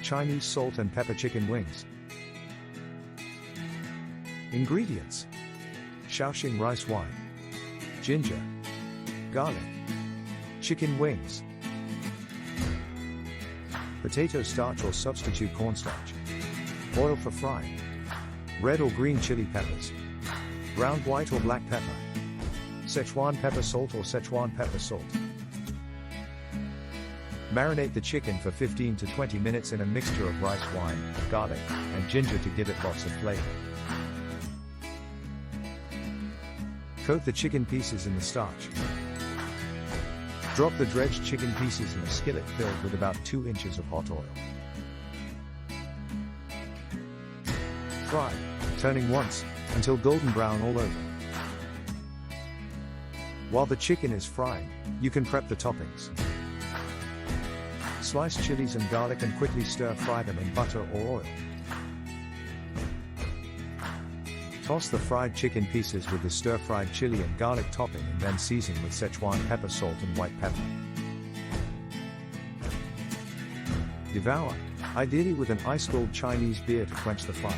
Chinese salt and pepper chicken wings. Ingredients: Shaoxing rice wine, ginger, garlic, chicken wings, potato starch or substitute cornstarch, oil for frying, red or green chili peppers, ground white or black pepper, Sichuan Pepper-Salt or Szechuan Pepper-Salt. Marinate the chicken for 15 to 20 minutes in a mixture of rice wine, garlic, and ginger to give it lots of flavor. Coat the chicken pieces in the starch. Drop the dredged chicken pieces in a skillet filled with about 2 inches of hot oil. Fry, turning once, until golden brown all over. While the chicken is frying, you can prep the toppings. Slice chilies and garlic and quickly stir-fry them in butter or oil. Toss the fried chicken pieces with the stir-fried chili and garlic topping and then season with Sichuan pepper-salt and white pepper. Devour, ideally with an ice-cold Chinese beer to quench the fire.